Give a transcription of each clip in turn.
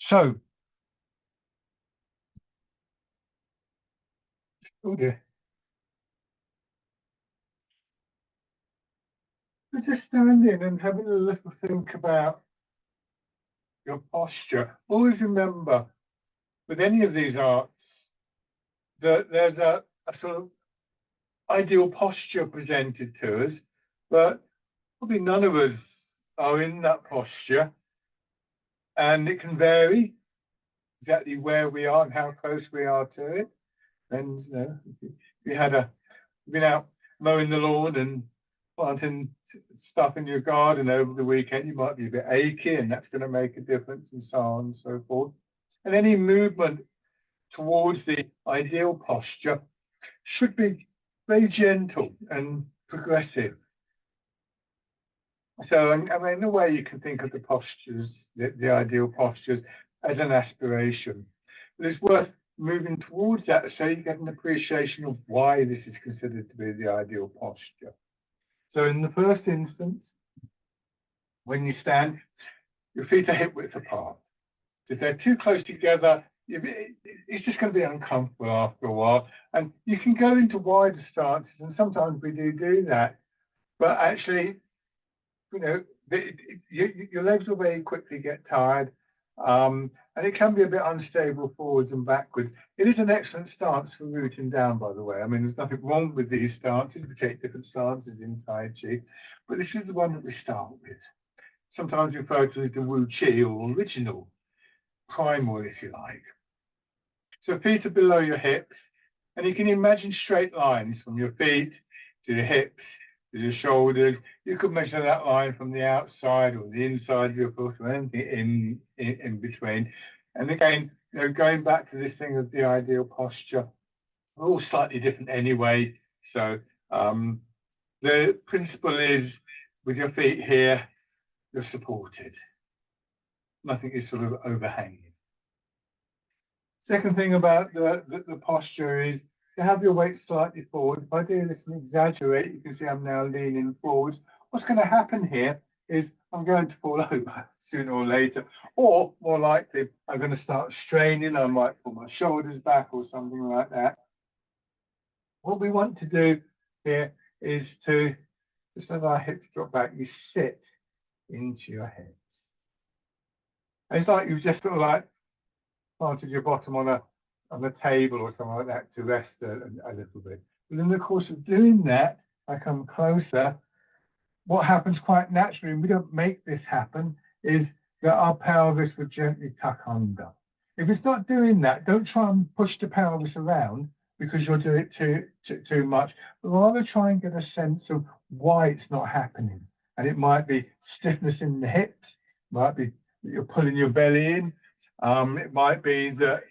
So, oh dear. We're just standing and having a little think about your posture. Always remember, with any of these arts, that there's a sort of ideal posture presented to us, but probably none of us are in that posture, and it can vary exactly where we are and how close we are to it. And if you had been out mowing the lawn and planting stuff in your garden over the weekend, you might be a bit achy, and that's going to make a difference, and so on and so forth. And any movement towards the ideal posture should be very gentle and progressive. So, I mean, in a way, you can think of the postures, the ideal postures, as an aspiration. But it's worth moving towards that so you get an appreciation of why this is considered to be the ideal posture. So, in the first instance, when you stand, your feet are hip width apart. If they're too close together, it's just going to be uncomfortable after a while. And you can go into wider stances, and sometimes we do that. But actually, your legs will very quickly get tired, and it can be a bit unstable forwards and backwards. It is an excellent stance for rooting down, by the way. I mean, there's nothing wrong with these stances. We take different stances in Tai Chi, but this is the one that we start with. Sometimes referred to as the Wu Chi, or original, primal, if you like. So feet are below your hips, and you can imagine straight lines from your feet to your hips, to your shoulders. You could measure that line from the outside or the inside of your foot, or anything in between. And again, going back to this thing of the ideal posture, we're all slightly different anyway. So the principle is, with your feet here, you're supported. Nothing is sort of overhanging. Second thing about the posture is to have your weight slightly forward. If I do this and exaggerate, you can see I'm now leaning forwards. What's going to happen here is I'm going to fall over sooner or later, or more likely, I'm going to start straining. I might pull my shoulders back or something like that. What we want to do here is to, just let our hips drop back, you sit into your hips. And it's like you've just sort of like planted your bottom on a table or something like that to rest a little bit. But in the course of doing that, I come closer. What happens quite naturally, and we don't make this happen, is that our pelvis would gently tuck under. If it's not doing that, don't try and push the pelvis around because you'll do it too much. But rather try and get a sense of why it's not happening. And it might be stiffness in the hips, might be that you're pulling your belly in. It might be that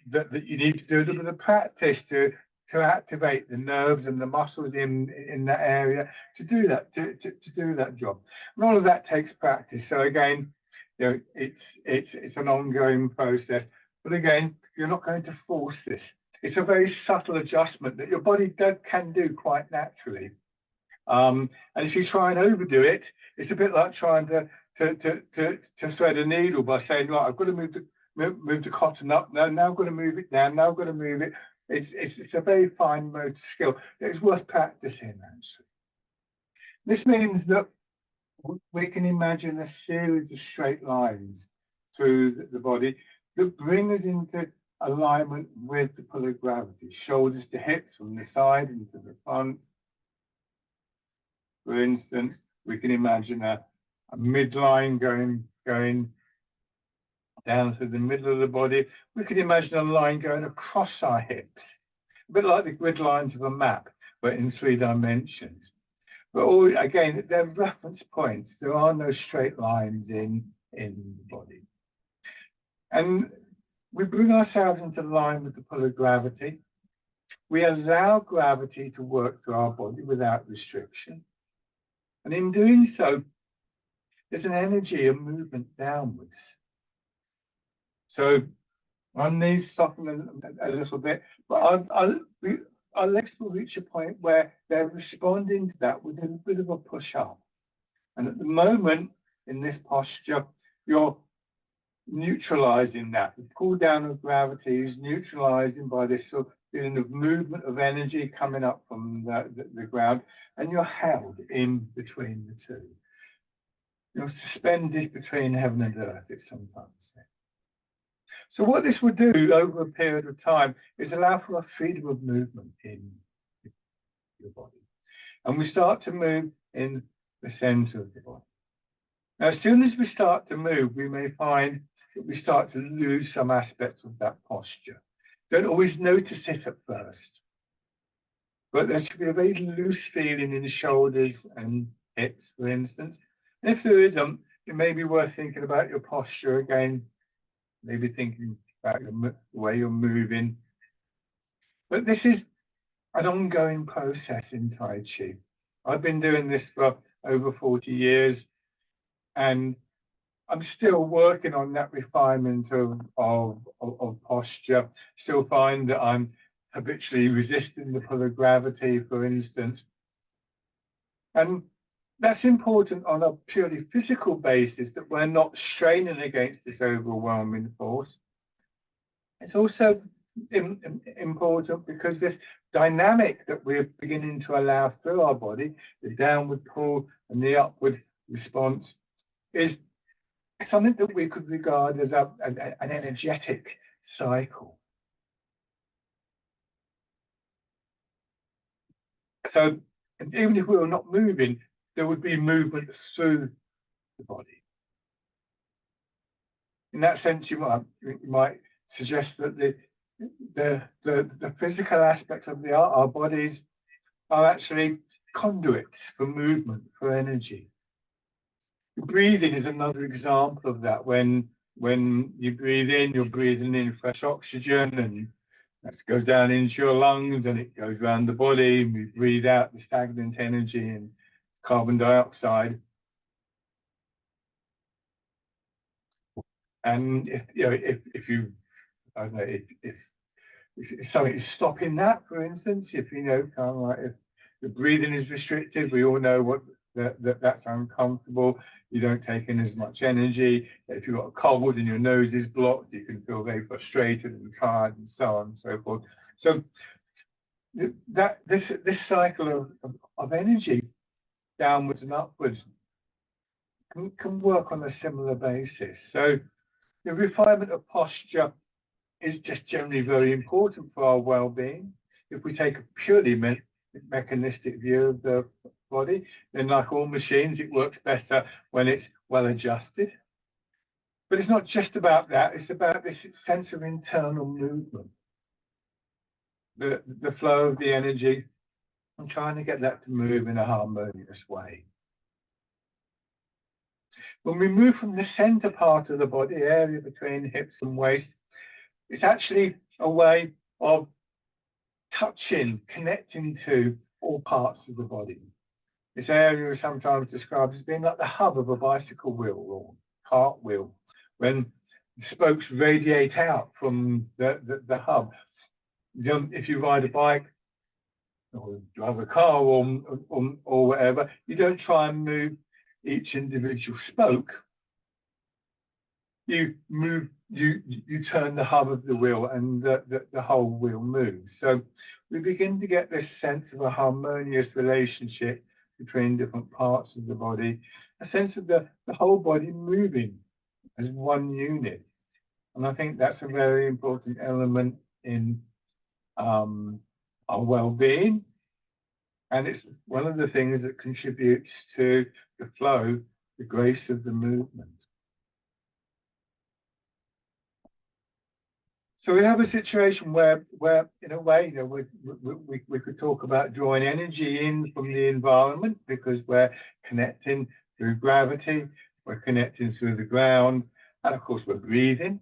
you need to do a little bit of practice to activate the nerves and the muscles in that area to do that do that job. And all of that takes practice. So again, it's an ongoing process. But again, you're not going to force this. It's a very subtle adjustment that your body can do quite naturally. And if you try and overdo it, it's a bit like trying to thread a needle by saying, right, I've got to move the cotton up. No, now I've got to move it down. Now I've got to move it. It's a very fine motor skill. It's worth practicing, actually. This means that we can imagine a series of straight lines through the body that bring us into alignment with the pull of gravity. Shoulders to hips, from the side into the front. For instance, we can imagine a midline going down through the middle of the body. We could imagine a line going across our hips, a bit like the grid lines of a map, but in 3 dimensions. But all, again, they're reference points. There are no straight lines in the body. And we bring ourselves into line with the pull of gravity. We allow gravity to work through our body without restriction. And in doing so, there's an energy of movement downwards. So our knees soften a little bit, but our legs will reach a point where they're responding to that with a bit of a push up. And at the moment, in this posture, your neutralizing that. The pull down of gravity is neutralizing by this sort of feeling of movement of energy coming up from the ground, and you're held in between the two. You're suspended between heaven and earth, it's sometimes said. So what this would do over a period of time is allow for a freedom of movement in your body. And we start to move in the center of the body. Now, as soon as we start to move, we may find that we start to lose some aspects of that posture. Don't always notice it at first, but there should be a very loose feeling in the shoulders and hips, for instance. And if there isn't, it may be worth thinking about your posture again, maybe thinking about the way you're moving. But this is an ongoing process in Tai Chi. I've been doing this for over 40 years, and I'm still working on that refinement of posture. Still find that I'm habitually resisting the pull of gravity, for instance. And that's important on a purely physical basis, that we're not straining against this overwhelming force. It's also important because this dynamic that we're beginning to allow through our body, the downward pull and the upward response, is something that we could regard as an energetic cycle. So even if we were not moving, there would be movement through the body. In that sense, you might suggest that the physical aspects of our bodies are actually conduits for movement, for energy. Breathing is another example of that. When you breathe in, you're breathing in fresh oxygen, and that goes down into your lungs and it goes around the body, and we breathe out the stagnant energy and carbon dioxide. And if you I don't know, if something is stopping that, for instance, if kind of like if the breathing is restricted, we all know what that's uncomfortable. You don't take in as much energy. If you've got a cold and your nose is blocked, you can feel very frustrated and tired, and so on and so forth. So this cycle of energy, downwards and upwards, can work on a similar basis. So the refinement of posture is just generally very important for our well-being. If we take a purely mechanistic view of the body, then like all machines, it works better when it's well adjusted. But it's not just about that, it's about this sense of internal movement, the flow of the energy, and trying to get that to move in a harmonious way. When we move from the center part of the body, area between hips and waist, it's actually a way of touching, connecting to all parts of the body. This area is sometimes described as being like the hub of a bicycle wheel or cart wheel, when the spokes radiate out from the hub. If you ride a bike or drive a car or whatever, you don't try and move each individual spoke. You turn the hub of the wheel, and the whole wheel moves. So we begin to get this sense of a harmonious relationship between different parts of the body, a sense of the whole body moving as one unit. And I think that's a very important element in our well-being. And it's one of the things that contributes to the flow, the grace of the movement. So we have a situation where in a way, we could talk about drawing energy in from the environment, because we're connecting through gravity, we're connecting through the ground, and of course we're breathing.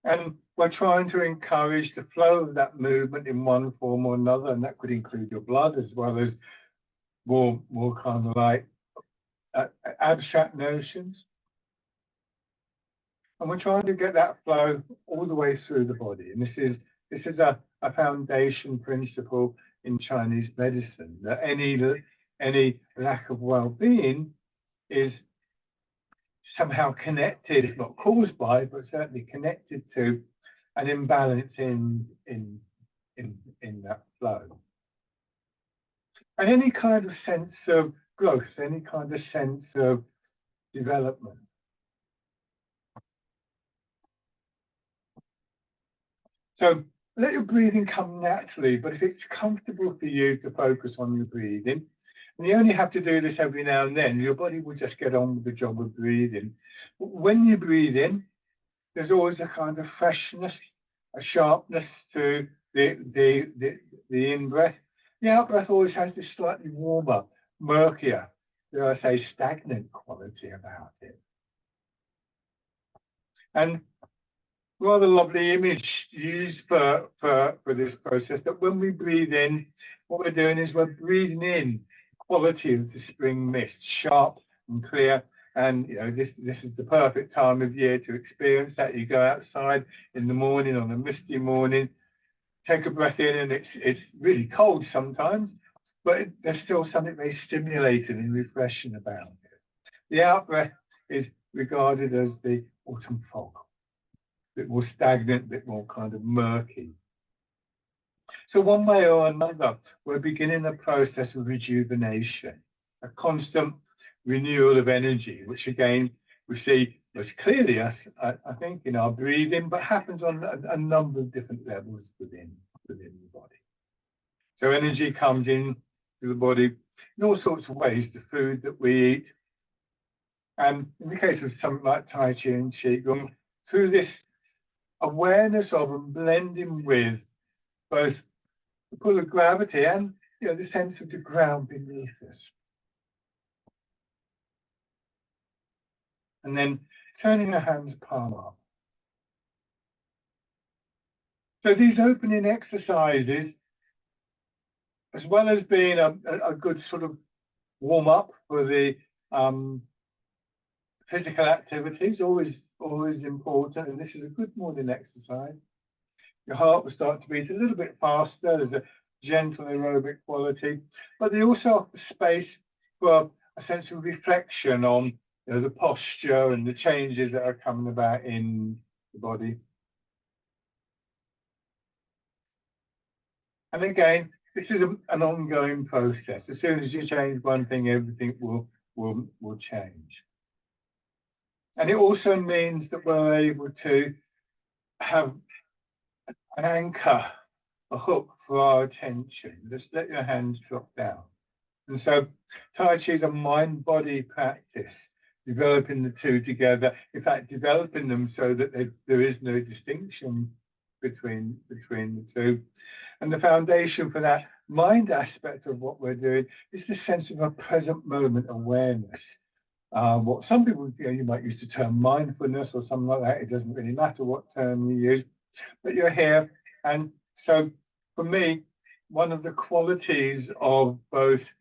And we're trying to encourage the flow of that movement in one form or another, and that could include your blood as well as more kind of like abstract notions. And we're trying to get that flow all the way through the body. And this is a foundation principle in Chinese medicine, that any lack of well-being is somehow connected, if not caused by, but certainly connected to an imbalance in that flow. And any kind of sense of growth, any kind of sense of development. So let your breathing come naturally, but if it's comfortable for you to focus on your breathing, and you only have to do this every now and then, your body will just get on with the job of breathing. When you breathe in, there's always a kind of freshness, a sharpness to the in-breath. The out-breath always has this slightly warmer, murkier, dare I say, stagnant quality about it. And rather lovely image used for this process, that when we breathe in, what we're doing is we're breathing in the quality of the spring mist, sharp and clear. And you know, this is the perfect time of year to experience that. You go outside in the morning on a misty morning, take a breath in, and it's really cold sometimes, but there's still something very stimulating and refreshing about it. The out breath is regarded as the autumn fog, a bit more stagnant, a bit more kind of murky. So one way or another, we're beginning a process of rejuvenation, a constant renewal of energy, which again, we see most clearly, I think, in our breathing, but happens on a number of different levels within the body. So energy comes in to the body in all sorts of ways, the food that we eat. And in the case of something like Tai Chi and Qigong, through this awareness of and blending with both the pull of gravity and, you know, the sense of the ground beneath us. And then turning the hands palm up. So these opening exercises, as well as being a good sort of warm up for the physical activities, always important. And this is a good morning exercise. Your heart will start to beat a little bit faster. There's a gentle aerobic quality, but they also offer space for a sense of reflection on, you know, the posture and the changes that are coming about in the body. And again, this is an ongoing process. As soon as you change one thing, everything will change. And it also means that we're able to have an anchor, a hook for our attention. Just let your hands drop down. And so Tai Chi is a mind-body practice, developing the two together. In fact, developing them so that there is no distinction between the two. And the foundation for that mind aspect of what we're doing is the sense of a present moment awareness. What some people, you know, you might use the term mindfulness or something like that. It doesn't really matter what term you use, but you're here. And so for me, one of the qualities of both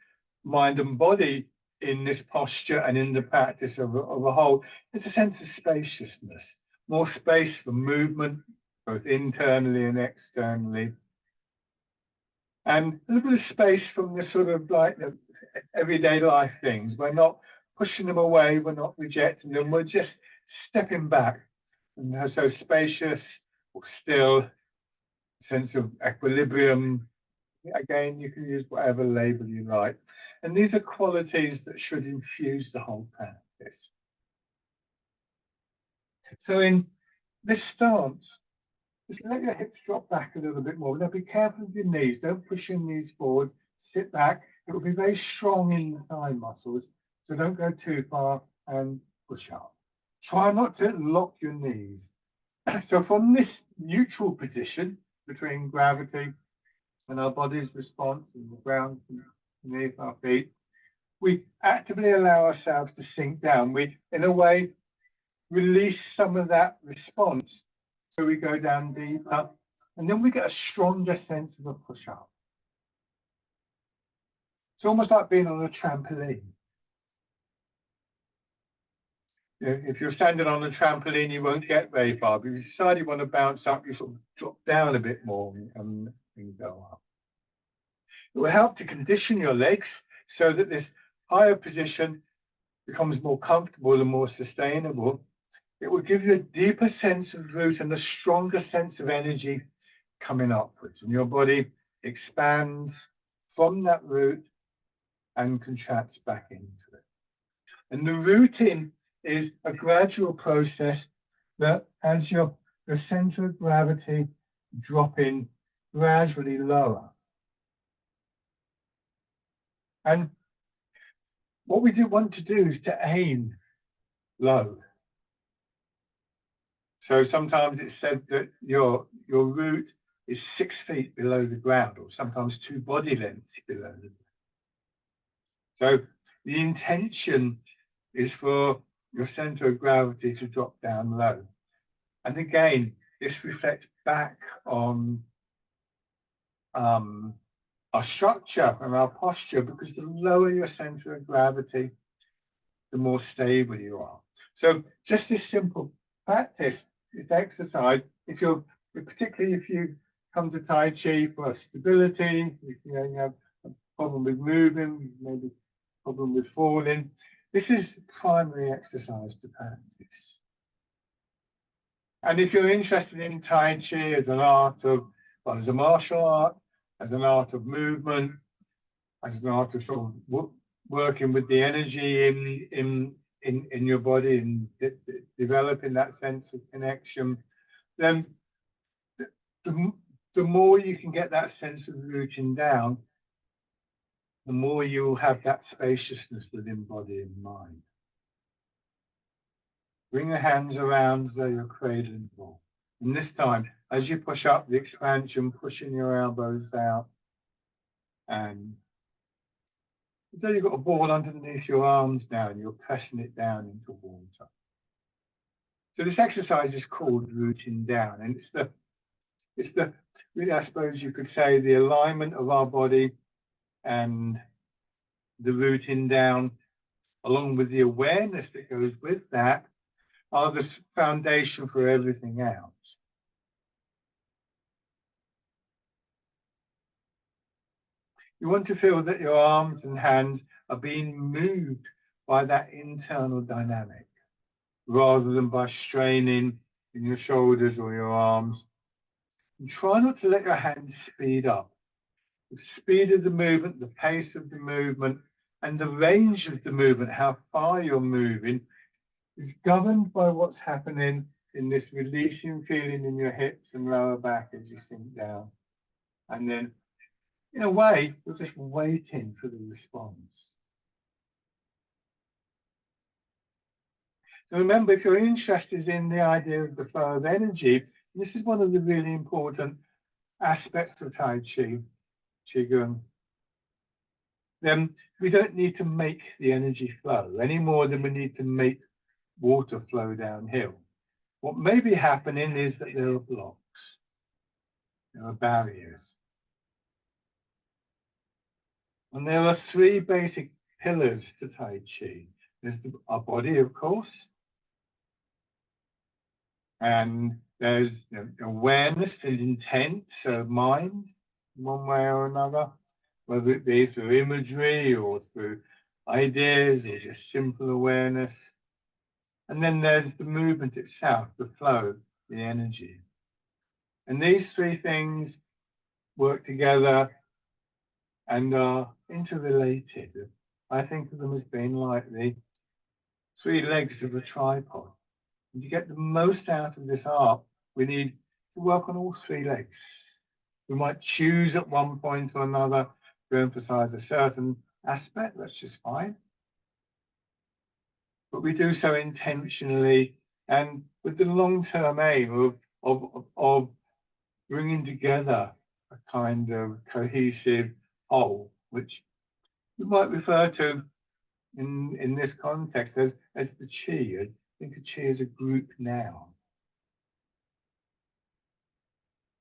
mind and body in this posture and in the practice of a whole is a sense of spaciousness, more space for movement, both internally and externally. And a little bit of space from the sort of like the everyday life things. We're not pushing them away, we're not rejecting them, we're just stepping back. And so spacious or still, sense of equilibrium. Again, you can use whatever label you like. And these are qualities that should infuse the whole practice. So in this stance, just let your hips drop back a little bit more. Now be careful with your knees. Don't push your knees forward. Sit back. It will be very strong in the thigh muscles. So don't go too far and push up. Try not to lock your knees. So from this neutral position between gravity and our body's response and the ground beneath our feet, we actively allow ourselves to sink down. We, in a way, release some of that response. So we go down deeper, and then we get a stronger sense of a push up. It's almost like being on a trampoline. If you're standing on a trampoline, you won't get very far, but if you decide you want to bounce up, you sort of drop down a bit more and go up. It will help to condition your legs so that this higher position becomes more comfortable and more sustainable, it will give you a deeper sense of root and a stronger sense of energy coming upwards. And your body expands from that root and contracts back into it. And the rooting is a gradual process that as your center of gravity dropping gradually lower. And what we do want to do is to aim low. So sometimes it's said that your root is 6 feet below the ground, or sometimes 2 body lengths below the ground. So the intention is for your center of gravity to drop down low. And again, this reflects back on our structure and our posture, because the lower your center of gravity, the more stable you are. So just this simple practice, this exercise, particularly if you come to Tai Chi for stability, if you have a problem with moving, maybe a problem with falling, this is primary exercise to practice. And if you're interested in Tai Chi as an art of, well, as a martial art, as an art of movement, as an art of sort of working with the energy in your body and developing that sense of connection, then the more you can get that sense of rooting down, the more you'll have that spaciousness within body and mind. Bring your hands around as though you're cradling the ball. And this time, as you push up, the expansion, pushing your elbows out, and so you've got a ball underneath your arms now, and you're pressing it down into water. So this exercise is called rooting down, and it's the really, I suppose you could say, the alignment of our body and the rooting down, along with the awareness that goes with that, are the foundation for everything else. You want to feel that your arms and hands are being moved by that internal dynamic, rather than by straining in your shoulders or your arms. And try not to let your hands speed up. The speed of the movement, the pace of the movement, and the range of the movement, how far you're moving, is governed by what's happening in this releasing feeling in your hips and lower back as you sink down. And then, in a way, you're just waiting for the response. So remember, if you're interested in the idea of the flow of energy, this is one of the really important aspects of Tai Chi, Qigong. Then we don't need to make the energy flow any more than we need to make water flow downhill. What may be happening is that there are blocks, there are barriers. And there are 3 basic pillars to Tai Chi. There's our body, of course, and there's awareness and intent, so mind, one way or another, whether it be through imagery or through ideas or just simple awareness. And then there's the movement itself, the flow, the energy. And these 3 things work together and are interrelated. I think of them as being like the 3 legs of a tripod. And to get the most out of this art, we need to work on all 3 legs. We might choose at one point or another to emphasize a certain aspect, that's just fine. But we do so intentionally and with the long-term aim of bringing together a kind of cohesive whole, which we might refer to in this context as the Chi. I think of Chi as a group noun.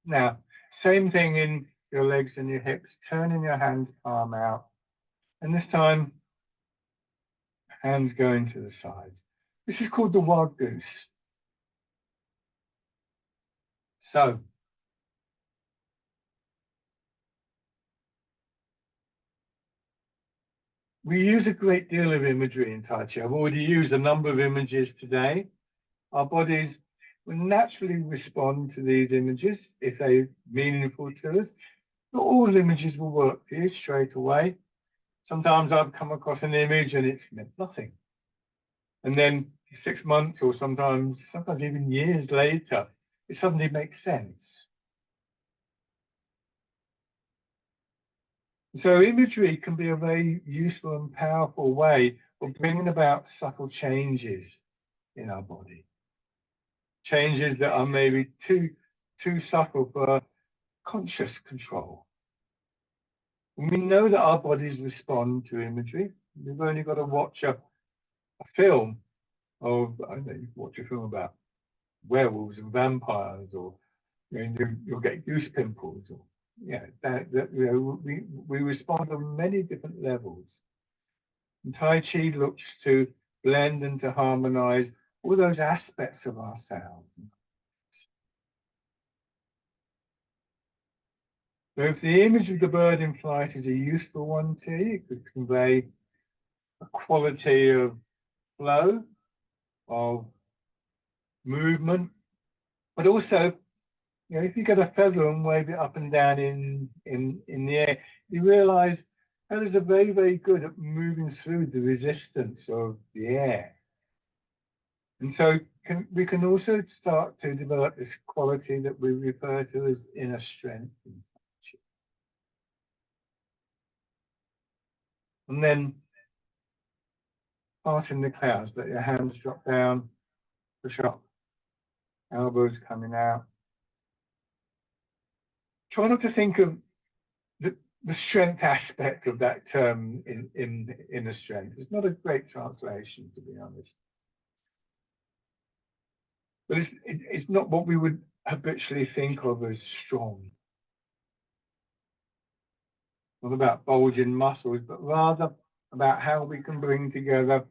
Now, same thing in your legs and your hips, turning your hands palm out, and this time hands going to the sides. This is called the wild goose. So We use a great deal of imagery in Tai Chi. I've already used a number of images today. Our bodies will naturally respond to these images if they're meaningful to us. Not all images will work for you straight away. Sometimes I've come across an image and it's meant nothing. And then 6 months or sometimes even years later, it suddenly makes sense. So imagery can be a very useful and powerful way of bringing about subtle changes in our body. Changes that are maybe too subtle for conscious control. And we know that our bodies respond to imagery. We've only got to watch a film of, I don't know, you watch a film about werewolves and vampires, or you'll get goose pimples, or we respond on many different levels. And Tai Chi looks to blend and to harmonize all those aspects of ourselves. So if the image of the bird in flight is a useful one to you, it could convey a quality of flow, of movement, but also, if you get a feather and wave it up and down in the air, you realize feathers are very, very good at moving through the resistance of the air. And so we can also start to develop this quality that we refer to as inner strength. And then part in the clouds, let your hands drop down, push up, elbows coming out. Try not to think of the strength aspect of that term in inner strength. It's not a great translation, to be honest. But it's not what we would habitually think of as strong. Not about bulging muscles, but rather about how we can bring together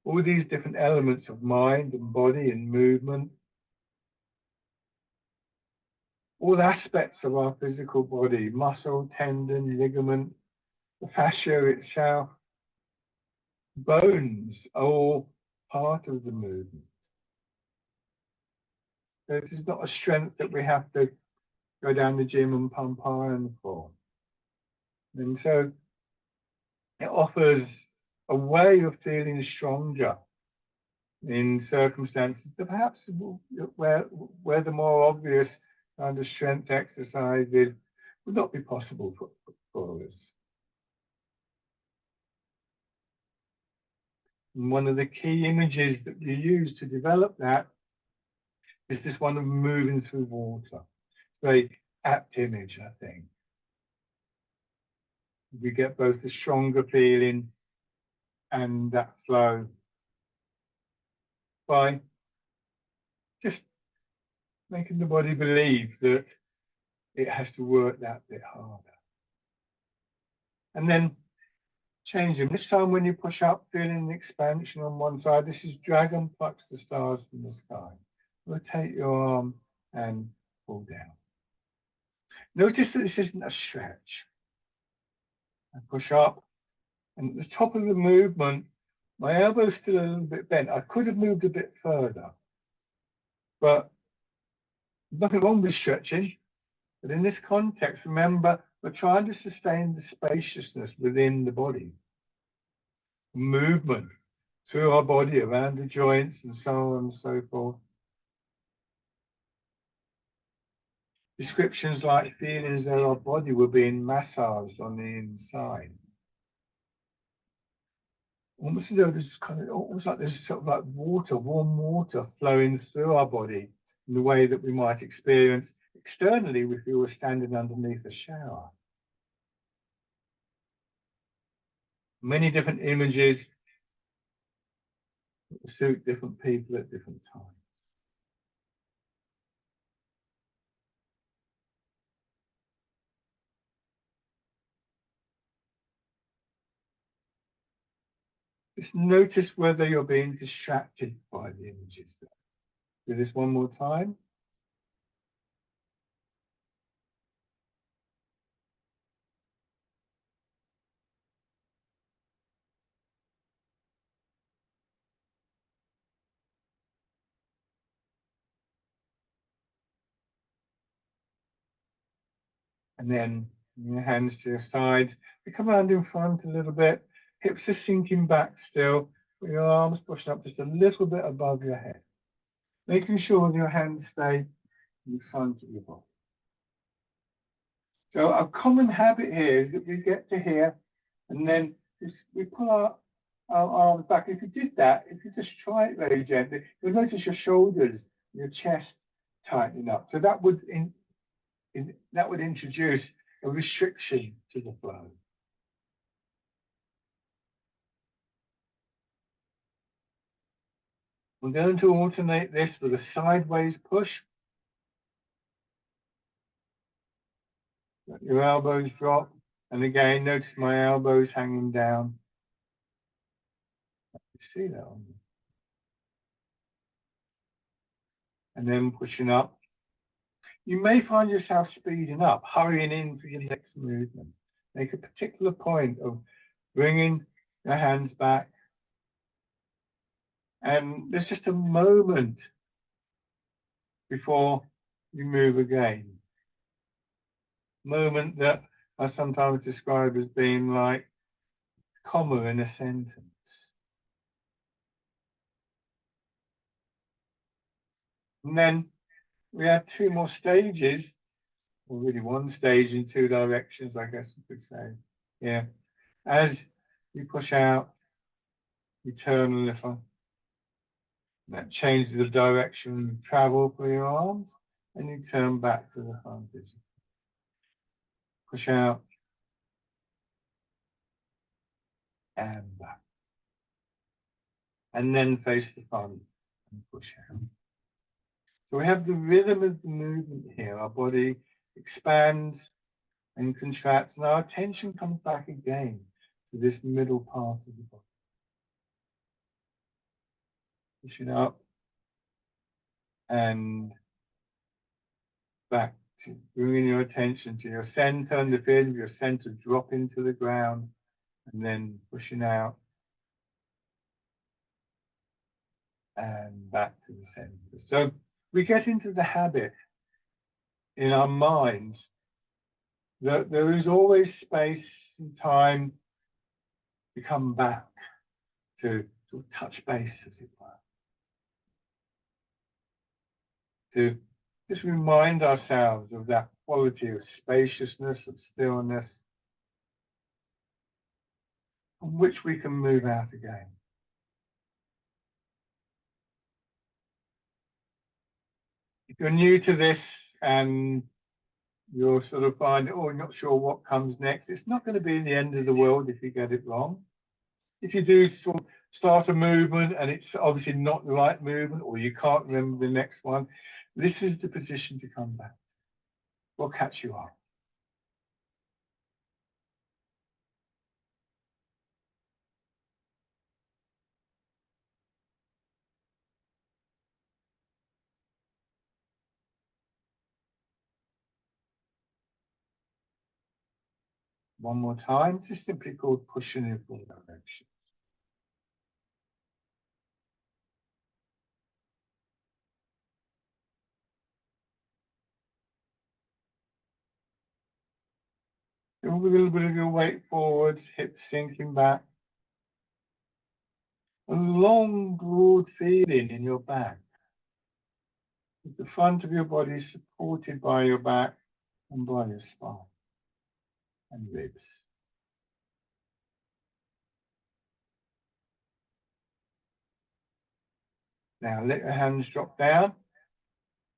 all these different elements of mind and body and movement, all aspects of our physical body, muscle, tendon, ligament, the fascia itself, bones are all part of the movement. So this is not a strength that we have to go down the gym and pump iron for. And so it offers a way of feeling stronger in circumstances that perhaps where the more obvious kind of strength exercises would not be possible for us. And one of the key images that we use to develop that is this one of moving through water. It's a very apt image, I think. We get both the stronger feeling and that flow by just making the body believe that it has to work that bit harder. And then change them. This time when you push up, feeling the expansion on one side, this is dragon plucks the stars from the sky. Rotate your arm and pull down. Notice that this isn't a stretch. I push up, and at the top of the movement, my elbow's still a little bit bent. I could have moved a bit further, but nothing wrong with stretching. But in this context, remember, we're trying to sustain the spaciousness within the body. Movement through our body, around the joints, and so on and so forth. Descriptions like feelings that our body were being massaged on the inside. Almost as though there's almost like there's sort of like water, warm water flowing through our body in the way that we might experience externally if we were standing underneath a shower. Many different images that will suit different people at different times. Just notice whether you're being distracted by the images. Do this one more time. And then your hands to your sides. You come around in front a little bit. Hips are sinking back still. With your arms pushing up just a little bit above your head. Making sure your hands stay in front of your body. So a common habit here is that we get to here and then we pull our arms back. If you did that, if you just try it very gently, you'll notice your shoulders, your chest tightening up. So that would introduce a restriction to the flow. We're going to alternate this with a sideways push. Let your elbows drop. And again, notice my elbows hanging down. You see that on me. And then pushing up. You may find yourself speeding up, hurrying into your next movement. Make a particular point of bringing your hands back. And there's just a moment before you move again. Moment that I sometimes describe as being like a comma in a sentence. And then we have two more stages, or really one stage in two directions, I guess you could say. Yeah. As you push out, you turn a little. That changes the direction of travel for your arms, and you turn back to the front. Push out and back. And then face the front and push out. So we have the rhythm of the movement here. Our body expands and contracts, and our attention comes back again to this middle part of the body. Pushing up and back to bringing your attention to your center and the feeling of your center dropping to the ground, and then pushing out and back to the center. So we get into the habit in our minds that there is always space and time to come back to touch base, as it were. To just remind ourselves of that quality of spaciousness, of stillness, from which we can move out again. If you're new to this and you'll sort of find, oh, I'm not sure what comes next, it's not going to be the end of the world if you get it wrong. If you do sort of start a movement and it's obviously not the right movement, or you can't remember the next one, this is the position to come back. We'll catch you up. One more time. This is simply called pushing in full direction. A little bit of your weight forwards, hips sinking back. A long, broad feeling in your back. With the front of your body supported by your back and by your spine and ribs. Now let your hands drop down.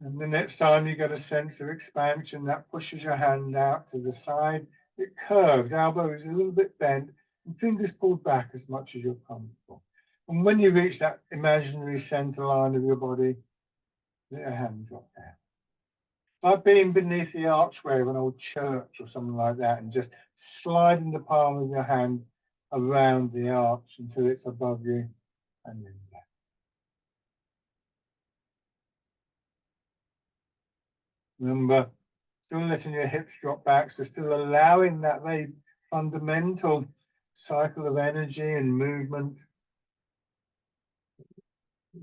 And the next time you get a sense of expansion, that pushes your hand out to the side. It curves, elbow is a little bit bent, and fingers pulled back as much as you're comfortable. And when you reach that imaginary center line of your body, let your hand drop down. Like being beneath the archway of an old church or something like that, and just sliding the palm of your hand around the arch until it's above you, and then down. Remember, still letting your hips drop back, so still allowing that very fundamental cycle of energy and movement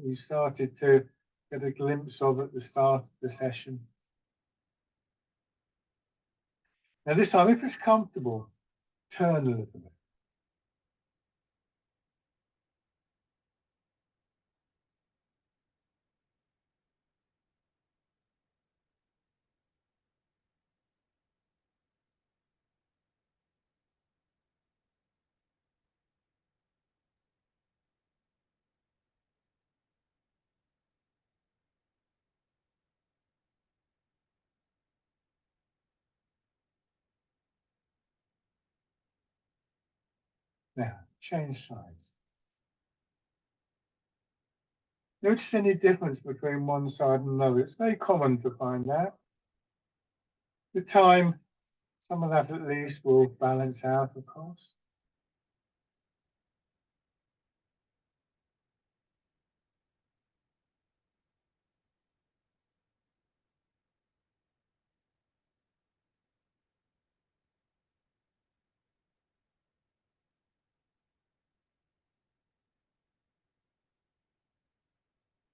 we started to get a glimpse of at the start of the session. Now this time, if it's comfortable, turn a little bit. Now, change sides. Notice any difference between one side and another. It's very common to find that. With time, some of that at least will balance out, of course.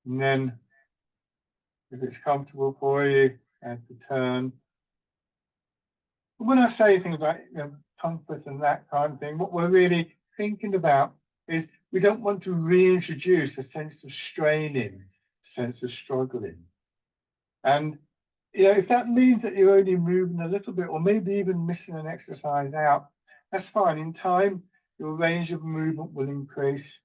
And then, if it's comfortable for you, add the turn. But when I say things like comfort and that kind of thing, what we're really thinking about is we don't want to reintroduce a sense of straining, a sense of struggling. And if that means that you're only moving a little bit, or maybe even missing an exercise out, that's fine. In time, your range of movement will increase.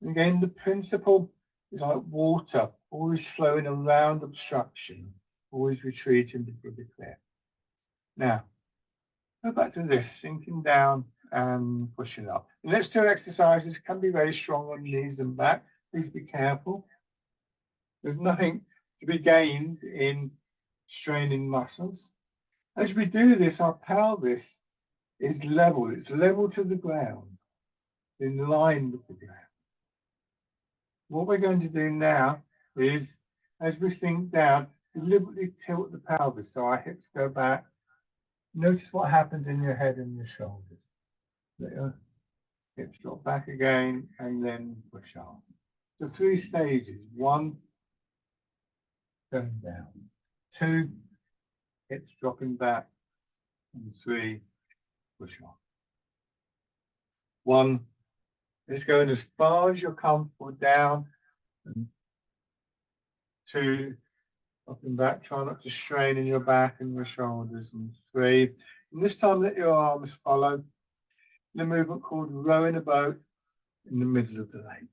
And again, the principle is like water, always flowing around obstruction, always retreating before the clear. Now, go back to this, sinking down and pushing up. The next two exercises can be very strong on knees and back. Please be careful. There's nothing to be gained in straining muscles. As we do this, our pelvis is level. It's level to the ground, in line with the ground. What we're going to do now is, as we sink down, deliberately tilt the pelvis so our hips go back. Notice what happens in your head and your shoulders. Let your hips drop back again and then push up. So 3 stages. 1, going down. 2, hips dropping back. And 3, push up. 1, it's going as far as you're comfortable down. And 2, dropping back, try not to strain in your back and your shoulders. And 3, and this time let your arms follow the movement called rowing a boat in the middle of the lake.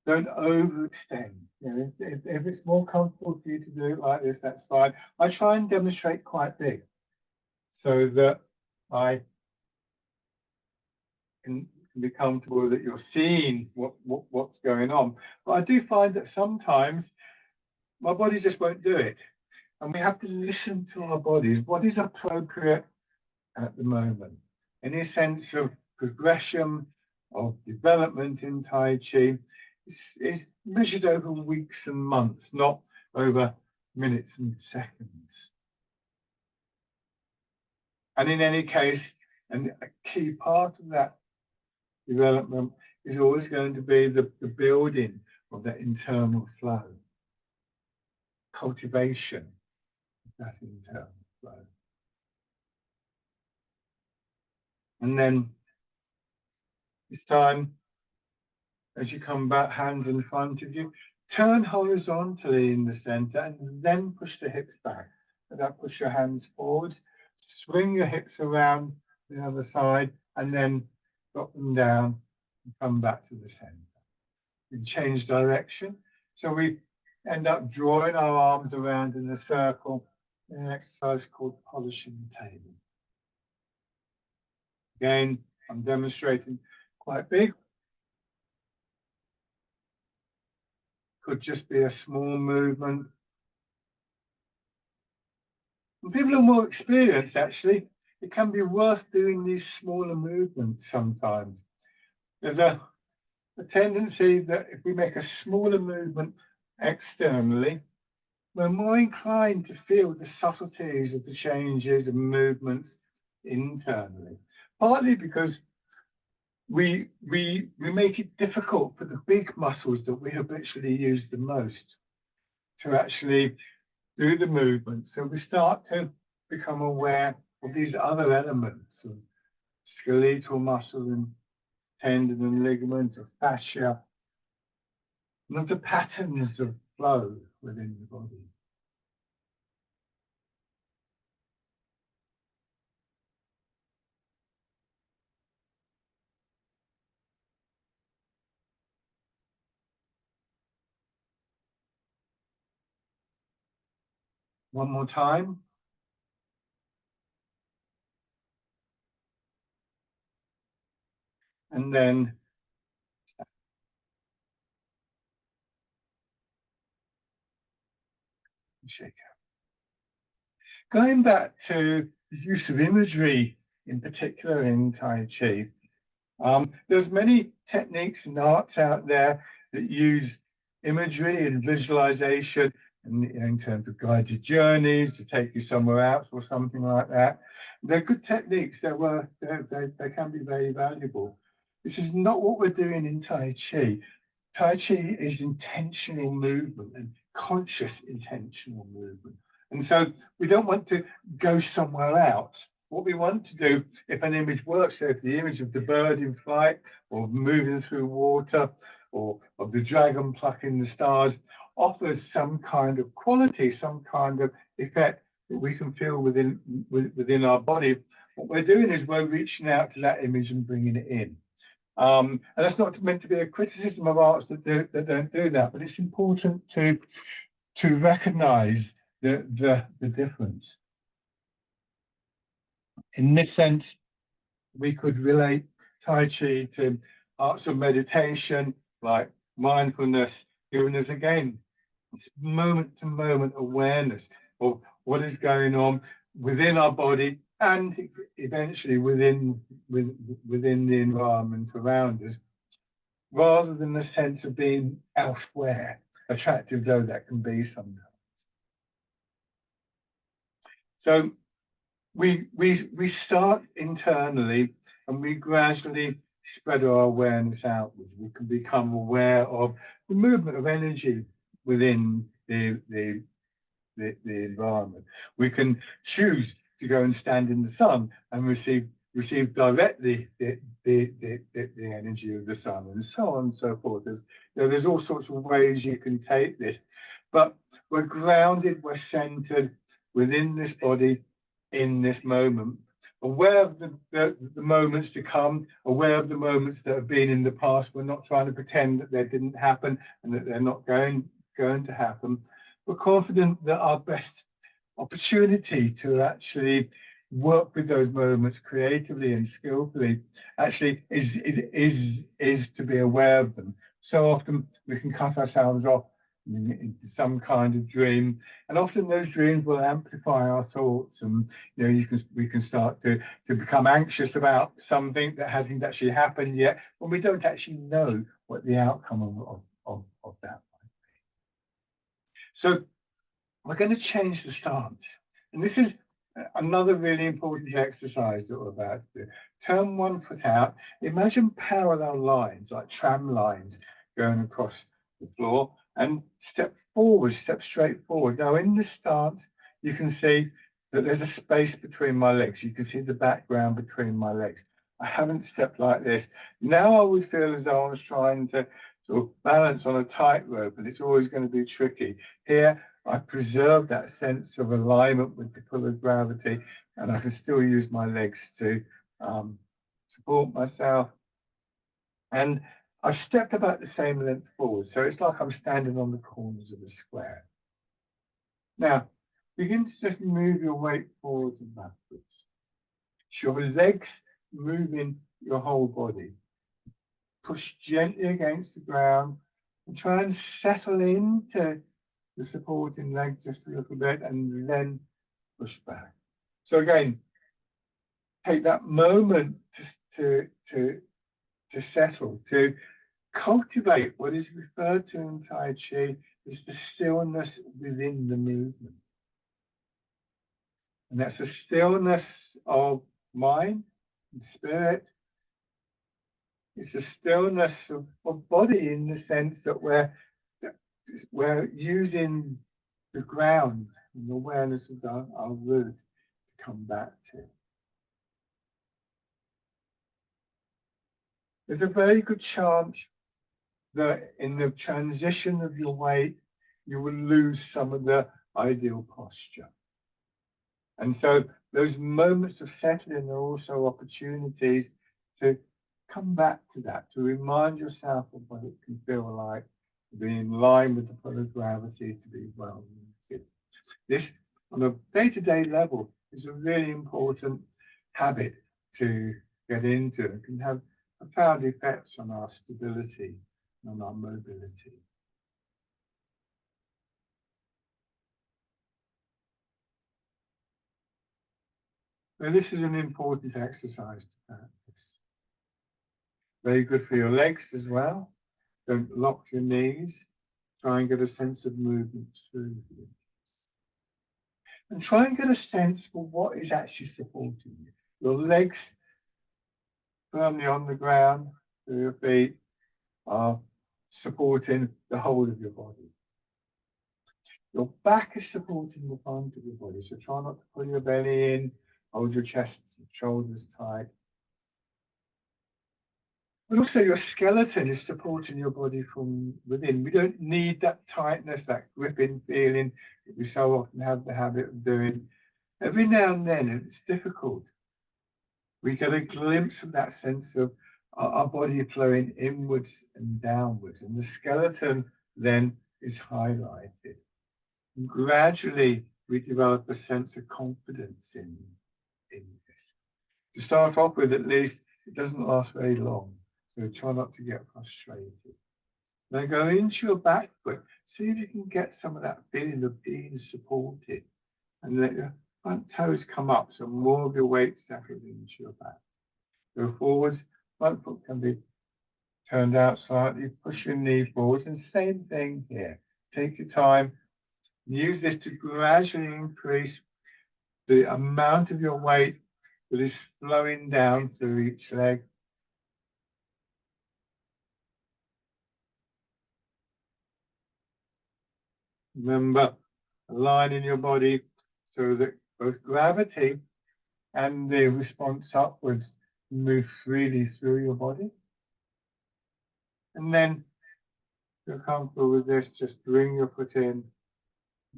Don't overextend. If it's more comfortable for you to do it like this, that's fine. I try and demonstrate quite big so that I can be comfortable that you're seeing what's going on. But I do find that sometimes my body just won't do it. And we have to listen to our bodies. What is appropriate at the moment? Any sense of progression, of development in Tai Chi is measured over weeks and months, not over minutes and seconds. And in any case, and a key part of that development is always going to be the building of that internal flow, cultivation of that internal flow. And then it's time, as you come back, hands in front of you, turn horizontally in the center and then push the hips back. And then push your hands forwards, swing your hips around the other side, and then drop them down and come back to the center. And change direction. So we end up drawing our arms around in a circle in an exercise called polishing the table. Again, I'm demonstrating quite big. Could just be a small movement. And people who are more experienced, actually, it can be worth doing these smaller movements sometimes. There's a tendency that if we make a smaller movement externally, we're more inclined to feel the subtleties of the changes and movements internally. Partly because we make it difficult for the big muscles that we habitually use the most to actually do the movement. So we start to become aware of these other elements of skeletal muscles and tendon and ligament, of fascia, and of the patterns of flow within the body. One more time. And then shake out. Going back to the use of imagery, in particular in Tai Chi, there's many techniques and arts out there that use imagery and visualization in terms of guided journeys to take you somewhere else or something like that. They're good techniques. They can be very valuable. This is not what we're doing in Tai Chi. Tai Chi is intentional movement and conscious intentional movement. And so we don't want to go somewhere else. What we want to do, if an image works, so if the image of the bird in flight or moving through water or of the dragon plucking the stars offers some kind of quality, some kind of effect that we can feel within our body, what we're doing is we're reaching out to that image and bringing it in. And that's not meant to be a criticism of arts that don't do that, but it's important to recognize the difference. In this sense, we could relate Tai Chi to arts of meditation, like mindfulness, giving us again moment to moment awareness of what is going on within our body and eventually within the environment around us, rather than the sense of being elsewhere, attractive though that can be sometimes. So we start internally and we gradually spread our awareness outwards. We can become aware of the movement of energy within the environment. We can choose to go and stand in the sun and receive directly the energy of the sun, and so on and so forth. There's all sorts of ways you can take this, but we're grounded, we're centered within this body in this moment, aware of the moments to come, aware of the moments that have been in the past. We're not trying to pretend that they didn't happen and that they're not going to happen. We're confident that our best opportunity to actually work with those moments creatively and skillfully actually is to be aware of them. So often we can cut ourselves off into some kind of dream, and often those dreams will amplify our thoughts, and we can start to become anxious about something that hasn't actually happened yet, when we don't actually know what the outcome of that might be. So we're going to change the stance, and this is another really important exercise that we're about to do. Turn one foot out. Imagine parallel lines, like tram lines, going across the floor, and step forward, step straight forward. Now, in this stance, you can see that there's a space between my legs. You can see the background between my legs. I haven't stepped like this. Now I would feel as though I was trying to sort of balance on a tightrope, and it's always going to be tricky. Here, I preserve that sense of alignment with the pull of gravity, and I can still use my legs to support myself. And I've stepped about the same length forward, so it's like I'm standing on the corners of a square. Now, begin to just move your weight forwards and backwards. Your legs moving your whole body. Push gently against the ground and try and settle into the supporting leg just a little bit, and then push back. So again, take that moment to settle, to cultivate what is referred to in Tai Chi as the stillness within the movement. And that's a stillness of mind and spirit, It's a stillness of body in the sense that we're using the ground and the awareness of our root to come back to. There's a very good chance that in the transition of your weight, you will lose some of the ideal posture. And so those moments of settling are also opportunities to come back to that, to remind yourself of what it can feel like to be in line with the pull of gravity, to be well rooted. This, on a day-to-day level, is a really important habit to get into and can have profound effects on our stability and on our mobility. So this is an important exercise to practice. Very good for your legs as well. Don't lock your knees. Try and get a sense of movement through you. And try and get a sense for what is actually supporting you. Your legs firmly on the ground, your feet are supporting the whole of your body. Your back is supporting the front of your body, so try not to pull your belly in, hold your chest and shoulders tight. But also your skeleton is supporting your body from within. We don't need that tightness, that gripping feeling that we so often have the habit of doing. Every now and then, it's difficult. We get a glimpse of that sense of our body flowing inwards and downwards, and the skeleton then is highlighted. And gradually, we develop a sense of confidence in this. To start off with, at least, it doesn't last very long, so try not to get frustrated. Then go into your back foot, see if you can get some of that feeling of being supported, and let your front toes come up, so more of your weight settles into your back. Go forwards, front foot can be turned out slightly, push your knee forwards, and same thing here. Take your time, use this to gradually increase the amount of your weight that is flowing down through each leg. Remember, aligning your body so that both gravity and the response upwards move freely through your body. And then, if you're comfortable with this, just bring your foot in,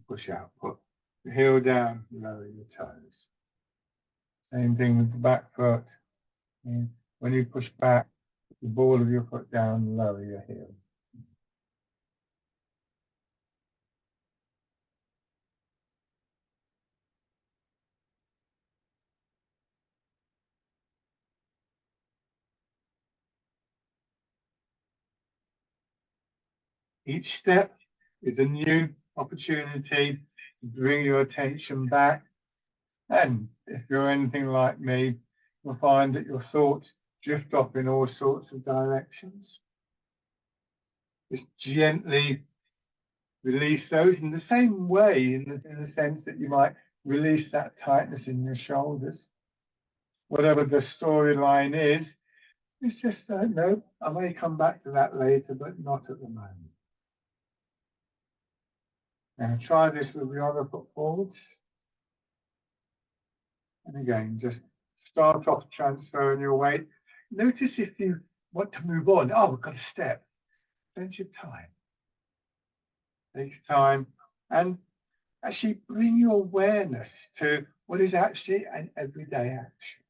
push out, put the heel down, lower your toes. Same thing with the back foot. And when you push back, the ball of your foot down, lower your heel. Each step is a new opportunity to bring your attention back. And if you're anything like me, you'll find that your thoughts drift off in all sorts of directions. Just gently release those in the same way, in the sense that you might release that tightness in your shoulders. Whatever the storyline is, it's just, no, I may come back to that later, but not at the moment. Now try this with the other foot forwards. And again, just start off transferring your weight. Notice if you want to move on. Oh, we've got a step. Plenty of time. Take your time and actually bring your awareness to what is actually an everyday action.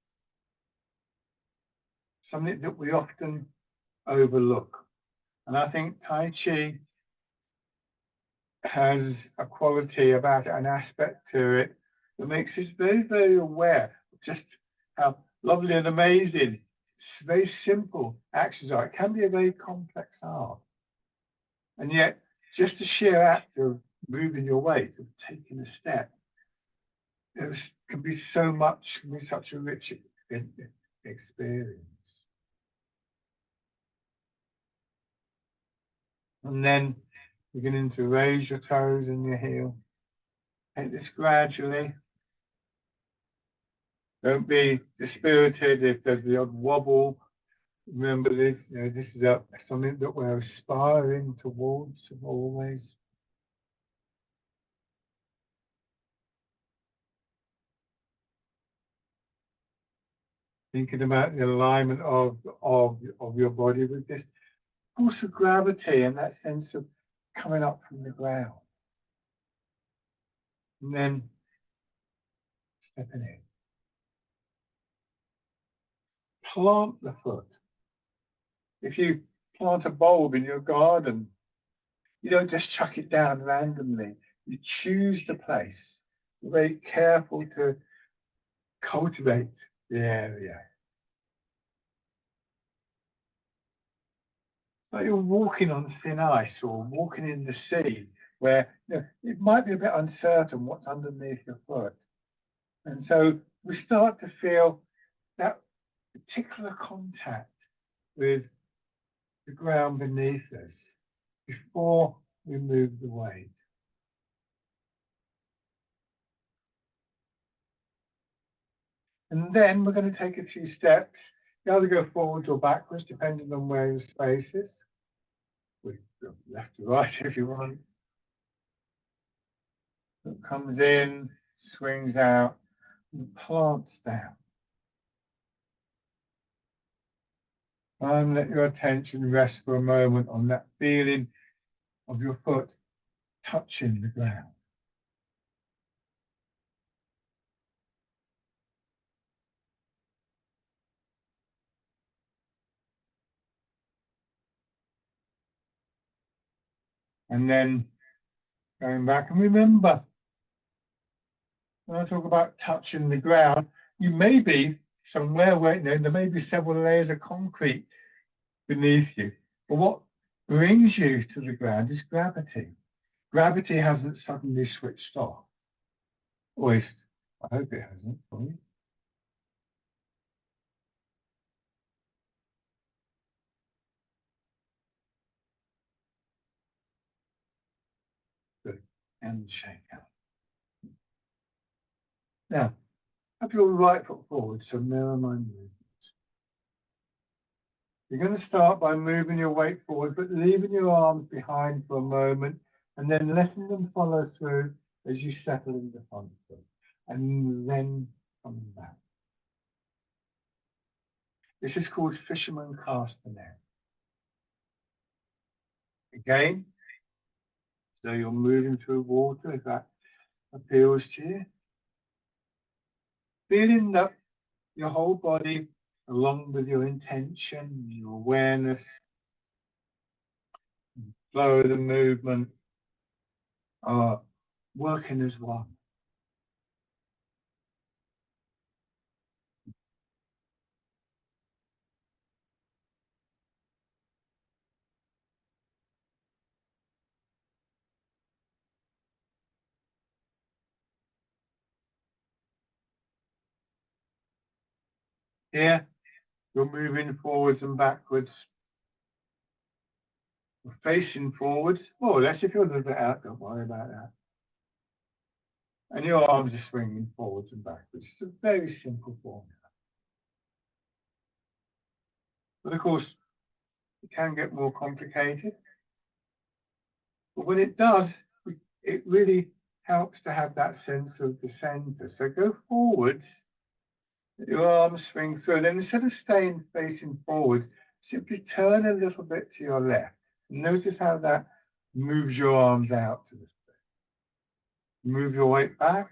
Something that we often overlook. And I think Tai Chi has a quality about it, an aspect to it that makes us very, very aware of just how lovely and amazing it's very simple actions are. It can be a very complex art. And yet, just the sheer act of moving your weight, of taking a step, can be so much, can be such a rich experience. And then beginning to raise your toes and your heel. Take this gradually. Don't be dispirited if there's the odd wobble. Remember this, this is something that we're aspiring towards always. Thinking about the alignment of your body with this force of gravity and that sense of coming up from the ground. And then stepping in. Plant the foot. If you plant a bulb in your garden, you don't just chuck it down randomly. You choose the place. You're very careful to cultivate the area. Like you're walking on thin ice or walking in the sea, where it might be a bit uncertain what's underneath your foot. And so we start to feel that particular contact with the ground beneath us before we move the weight. And then we're going to take a few steps. You either go forwards or backwards, depending on where your space is. We go left to right if you want. It comes in, swings out, and plants down. And let your attention rest for a moment on that feeling of your foot touching the ground. And then going back, and remember, when I talk about touching the ground, you may be somewhere where there may be several layers of concrete beneath you. But what brings you to the ground is gravity. Gravity hasn't suddenly switched off. At least, I hope it hasn't for you. Good. And shake out. Now, have your right foot forward, so mirror my movement. You're going to start by moving your weight forward, but leaving your arms behind for a moment, and then letting them follow through as you settle in the front foot, and then coming back. This is called fisherman castanet. Again, so you're moving through water, if that appeals to you. Feeling that your whole body, along with your intention, your awareness, flow of the movement, are working as one. Here, you're moving forwards and backwards. You're facing forwards, more or less. If you're a little bit out, don't worry about that. And your arms are swinging forwards and backwards. It's a very simple formula. But of course, it can get more complicated. But when it does, it really helps to have that sense of the center. So go forwards, your arms swing through, and then instead of staying facing forwards, simply turn a little bit to your left. Notice how that moves your arms out to the side. Move your weight back,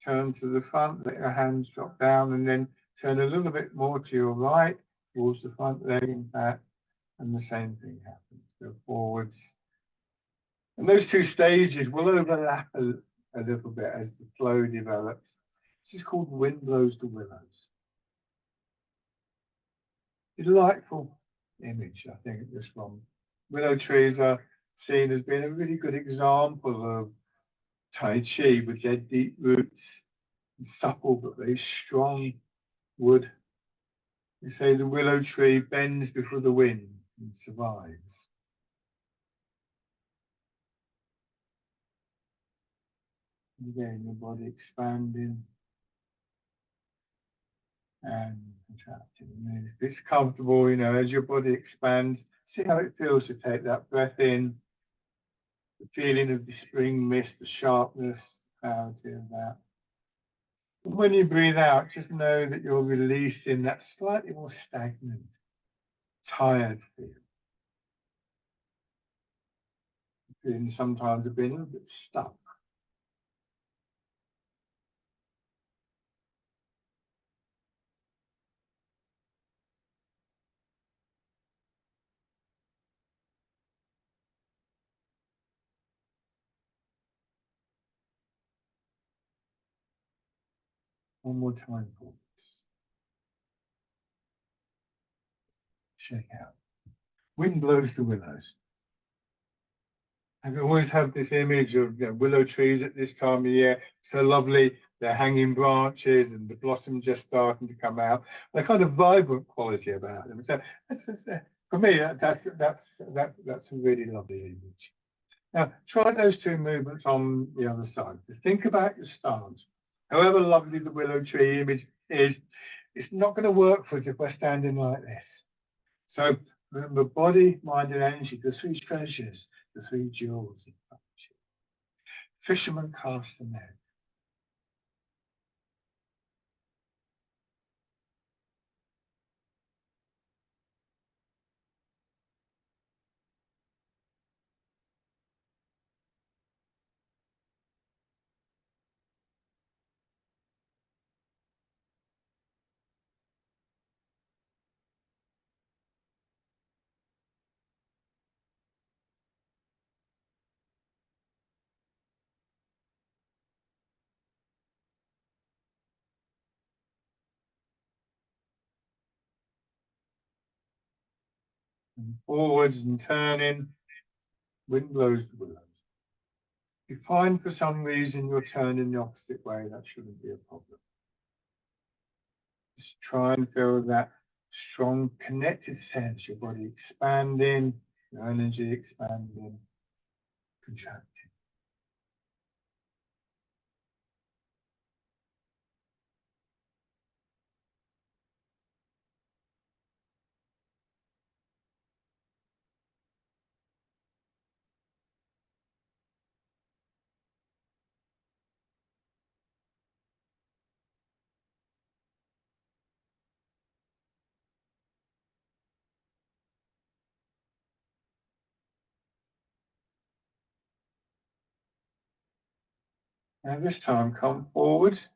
turn to the front, let your hands drop down, and then turn a little bit more to your right, towards the front leg and back, and the same thing happens. Go forwards. And those two stages will overlap a little bit as the flow develops. This is called Wind Blows the Willows. Delightful image, I think, this one. Willow trees are seen as being a really good example of Tai Chi with their deep roots and supple but very strong wood. You say the willow tree bends before the wind and survives. Again, your body expanding. and contracting. And if it's comfortable, you know, as your body expands, see how it feels to take that breath in, the feeling of the spring mist, the sharpness, the clarity of that. When you breathe out, just know that you're releasing that slightly more stagnant, tired feeling sometimes of being a bit stuck. One more time, please. Shake out. Wind blows the willows. I've always had this image of, you know, willow trees at this time of year, so lovely. They're hanging branches and the blossom just starting to come out. The kind of vibrant quality about them. So for me, that's a really lovely image. Now try those two movements on the other side. Think about your stance. However lovely the willow tree image is, it's not going to work for us if we're standing like this. So remember, body, mind, and energy, the three treasures, the three jewels. Fisherman cast the net. And forwards and turning, wind blows the willows. If you find for some reason you're turning the opposite way, that shouldn't be a problem. Just try and feel that strong connected sense, your body expanding, your energy expanding, contracting. Now this time come forwards,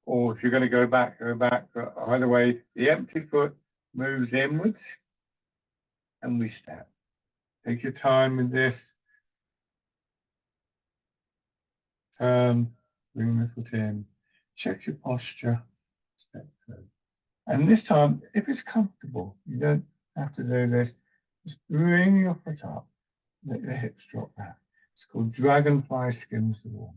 or if you're going to go back, go back. But either way, the empty foot moves inwards and we step. Take your time with this. Turn, bring the foot in, check your posture, step through. And this time, if it's comfortable, you don't have to do this, just bring your foot up, let your hips drop back. It's called dragonfly skims the water.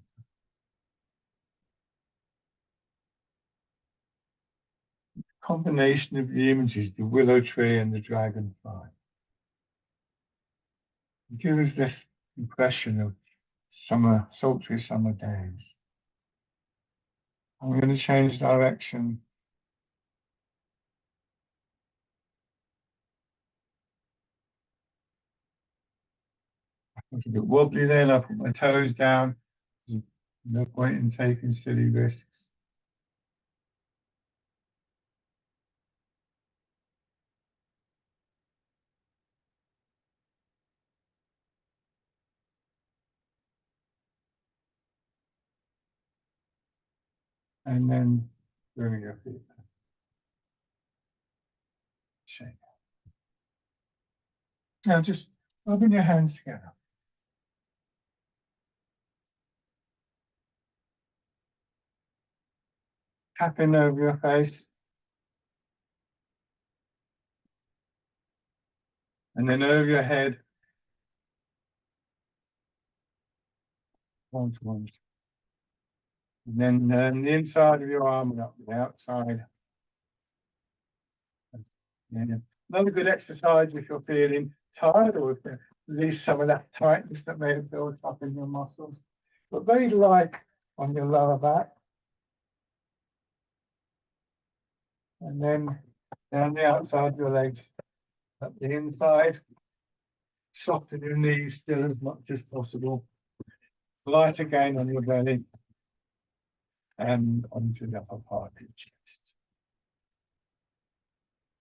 Combination of the images, the willow tree and the dragonfly, give us this impression of summer, sultry summer days. I'm going to change direction. A bit wobbly then, I put my toes down. No point in taking silly risks. And then bring your feet back. Shake. Now just open your hands together. Tapping over your face. And then over your head. One to one. And then the inside of your arm and up the outside. Yeah. Another good exercise if you're feeling tired or if release some of that tightness that may have built up in your muscles. But very light on your lower back. And then down the outside of your legs, up the inside. Soften your knees still as much as possible. Light again on your belly and onto the upper part of your chest.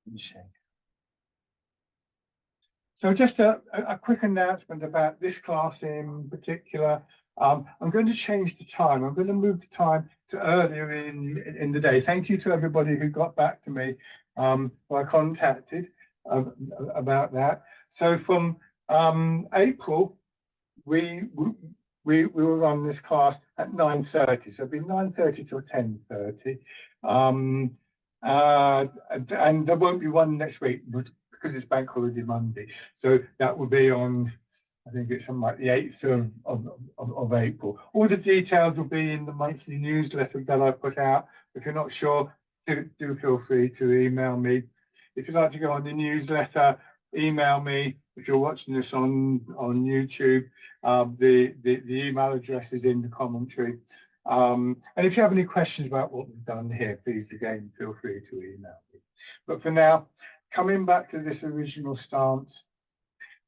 And shake. So just a quick announcement about this class in particular. I'm going to change the time. I'm going to move the time to earlier in the day. Thank you to everybody who got back to me, who I contacted about that. So from April, we will run this class at 9:30. So it'll be 9:30 till 10:30. And there won't be one next week because it's Bank Holiday Monday. So that will be on, I think it's something like the 8th of April. All the details will be in the monthly newsletter that I put out. If you're not sure, do feel free to email me. If you'd like to go on the newsletter, email me. If you're watching this on YouTube, the email address is in the commentary. And if you have any questions about what we've done here, please again feel free to email me. But for now, coming back to this original stance,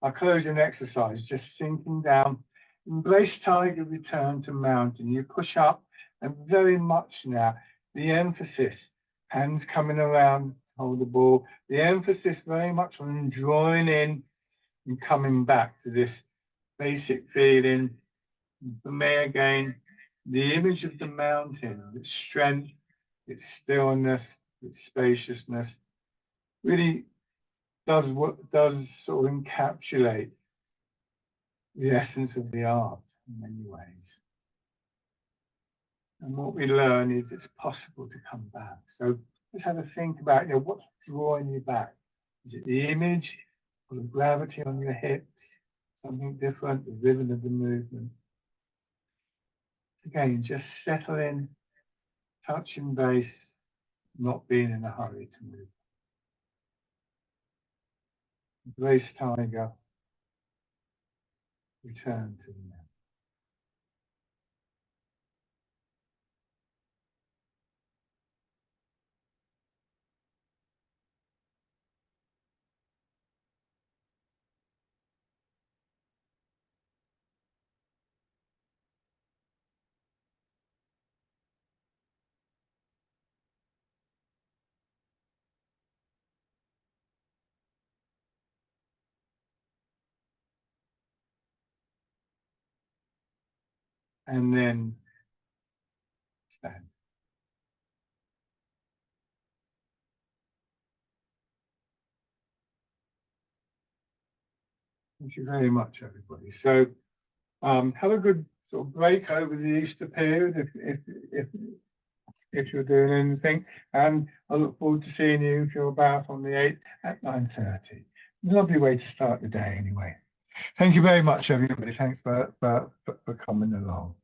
our closing exercise, just sinking down, embrace tiger, return to mountain. You push up, and very much now the emphasis, hands coming around, hold the ball. The emphasis very much on drawing in and coming back to this basic feeling. For me again, the image of the mountain, its strength, its stillness, its spaciousness, really does sort of encapsulate the essence of the art in many ways. And what we learn is it's possible to come back. So let's have a think about, what's drawing you back? Is it the image or the gravity on your hips? Something different, the rhythm of the movement? Again, just settle in, touching base, not being in a hurry to move. Embrace tiger, return to the mountain. And then stand. Thank you very much, everybody. So have a good sort of break over the Easter period if you're doing anything. And I look forward to seeing you if you're about on the 8th at 9:30. Lovely way to start the day anyway. Thank you very much, everybody. Thanks for coming along.